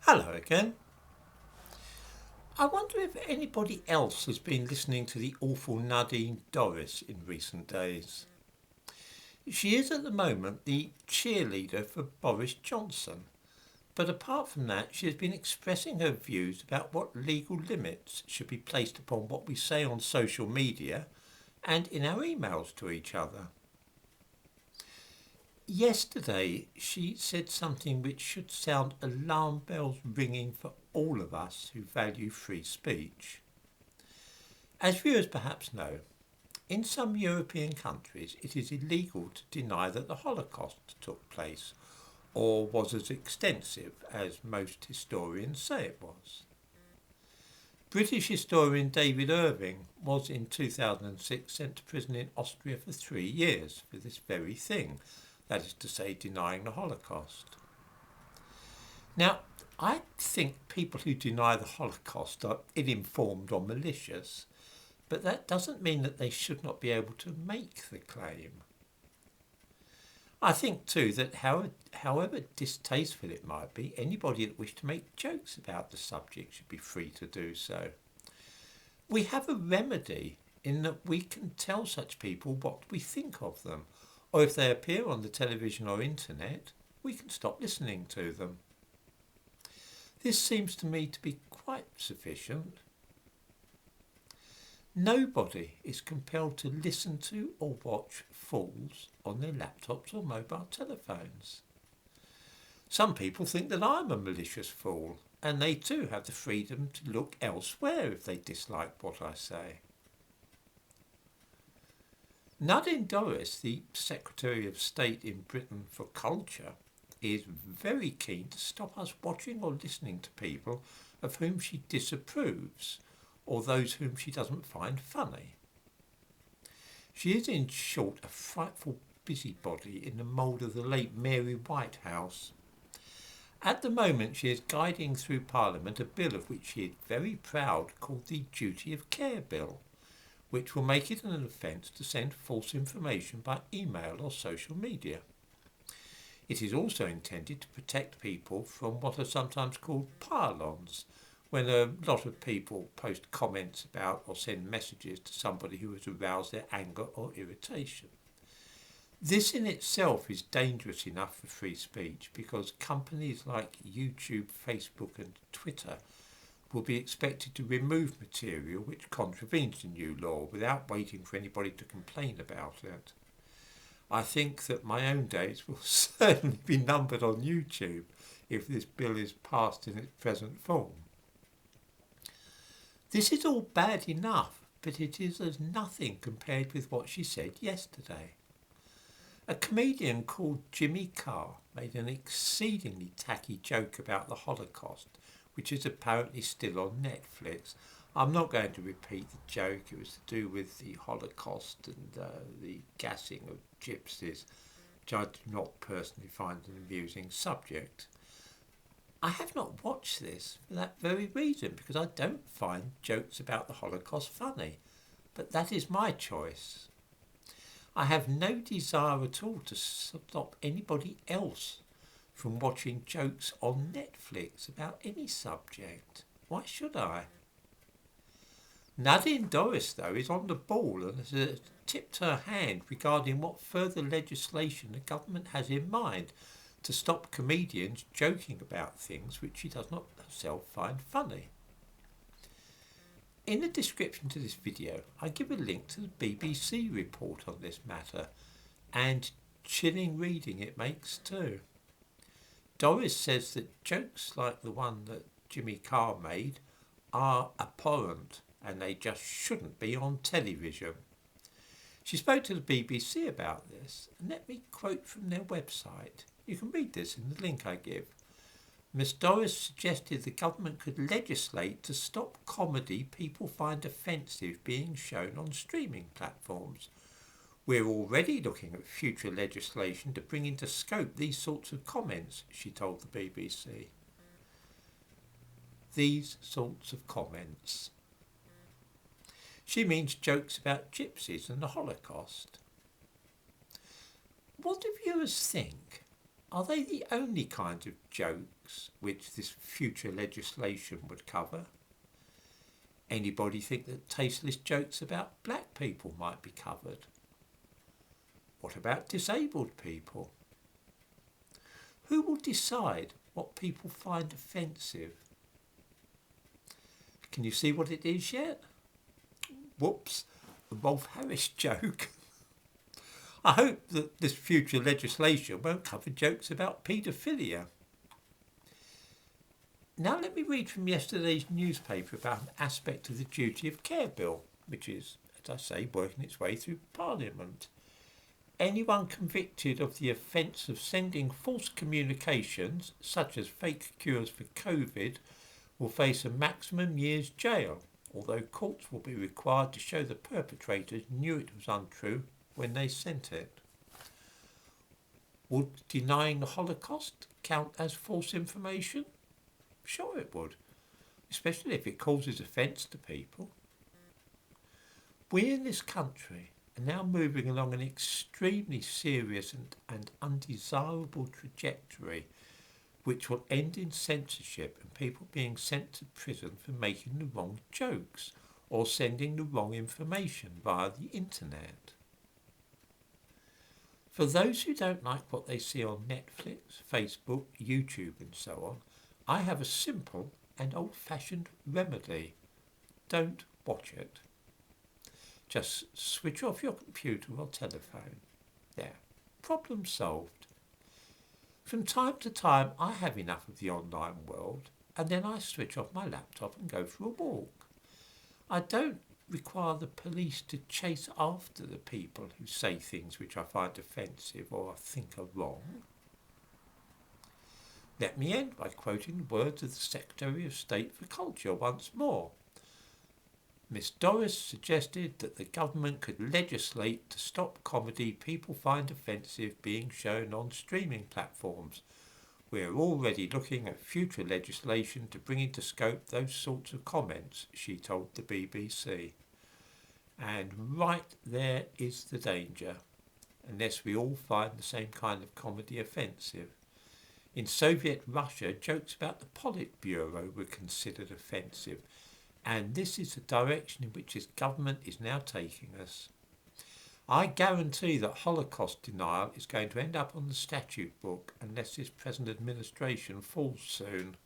Hello again. I wonder if anybody else has been listening to the awful Nadine Dorries in recent days. She is at the moment the cheerleader for Boris Johnson, but apart from that, she has been expressing her views about what legal limits should be placed upon what we say on social media and in our emails to each other. Yesterday, she said something which should sound alarm bells ringing for all of us who value free speech. As viewers perhaps know, in some European countries it is illegal to deny that the Holocaust took place or was as extensive as most historians say it was. British historian David Irving was in 2006 sent to prison in Austria for 3 years for this very thing, that is to say, denying the Holocaust. Now, I think people who deny the Holocaust are ill-informed or malicious, but that doesn't mean that they should not be able to make the claim. I think too that however distasteful it might be, anybody that wished to make jokes about the subject should be free to do so. We have a remedy in that we can tell such people what we think of them, or if they appear on the television or internet, we can stop listening to them. This seems to me to be quite sufficient. Nobody is compelled to listen to or watch fools on their laptops or mobile telephones. Some people think that I'm a malicious fool, and they too have the freedom to look elsewhere if they dislike what I say. Nadine Dorries, the Secretary of State in Britain for Culture, is very keen to stop us watching or listening to people of whom she disapproves or those whom she doesn't find funny. She is, in short, a frightful busybody in the mould of the late Mary Whitehouse. At the moment she is guiding through Parliament a bill of which she is very proud called the Duty of Care Bill, which will make it an offence to send false information by email or social media. It is also intended to protect people from what are sometimes called pile-ons, when a lot of people post comments about or send messages to somebody who has aroused their anger or irritation. This in itself is dangerous enough for free speech because companies like YouTube, Facebook and Twitter will be expected to remove material which contravenes the new law without waiting for anybody to complain about it. I think that my own days will certainly be numbered on YouTube if this bill is passed in its present form. This is all bad enough, but it is as nothing compared with what she said yesterday. A comedian called Jimmy Carr made an exceedingly tacky joke about the Holocaust, which is apparently still on Netflix. I'm not going to repeat the joke. It was to do with the Holocaust and the gassing of gypsies, which I do not personally find an amusing subject. I have not watched this for that very reason, because I don't find jokes about the Holocaust funny, but that is my choice. I have no desire at all to stop anybody else from watching jokes on Netflix about any subject. Why should I? Nadine Dorries, though, is on the ball and has tipped her hand regarding what further legislation the government has in mind to stop comedians joking about things which she does not herself find funny. In the description to this video, I give a link to the BBC report on this matter, and chilling reading it makes too. Dorries says that jokes like the one that Jimmy Carr made are abhorrent and they just shouldn't be on television. She spoke to the BBC about this, and let me quote from their website. You can read this in the link I give. Ms Dorries suggested the government could legislate to stop comedy people find offensive being shown on streaming platforms. We're already looking at future legislation to bring into scope these sorts of comments, she told the BBC. These sorts of comments. She means jokes about gypsies and the Holocaust. What do viewers think? are they the only kinds of jokes which this future legislation would cover? Anybody think that tasteless jokes about black people might be covered? What about disabled people? Who will decide what people find offensive? Can you see what it is yet? Whoops, the Rolf Harris joke. I hope that this future legislation won't cover jokes about paedophilia. Now let me read from yesterday's newspaper about an aspect of the Duty of Care Bill, which is, as I say, working its way through Parliament. Anyone convicted of the offence of sending false communications, such as fake cures for COVID, will face a maximum year's jail, although courts will be required to show the perpetrators knew it was untrue when they sent it. Would denying the Holocaust count as false information? Sure it would, especially if it causes offence to people. We in this country are now moving along an extremely serious and undesirable trajectory which will end in censorship and people being sent to prison for making the wrong jokes or sending the wrong information via the internet. For those who don't like what they see on Netflix, Facebook, YouTube and so on, I have a simple and old-fashioned remedy. Don't watch it. Just switch off your computer or telephone. There, problem solved. From time to time I have enough of the online world and then I switch off my laptop and go for a walk. I don't require the police to chase after the people who say things which I find offensive or I think are wrong. Let me end by quoting the words of the Secretary of State for Culture once more. Miss Dorries suggested that the government could legislate to stop comedy people find offensive being shown on streaming platforms. We are already looking at future legislation to bring into scope those sorts of comments, she told the BBC. And right there is the danger, unless we all find the same kind of comedy offensive. In Soviet Russia, jokes about the Politburo were considered offensive, and this is the direction in which this government is now taking us. I guarantee that Holocaust denial is going to end up on the statute book unless this present administration falls soon.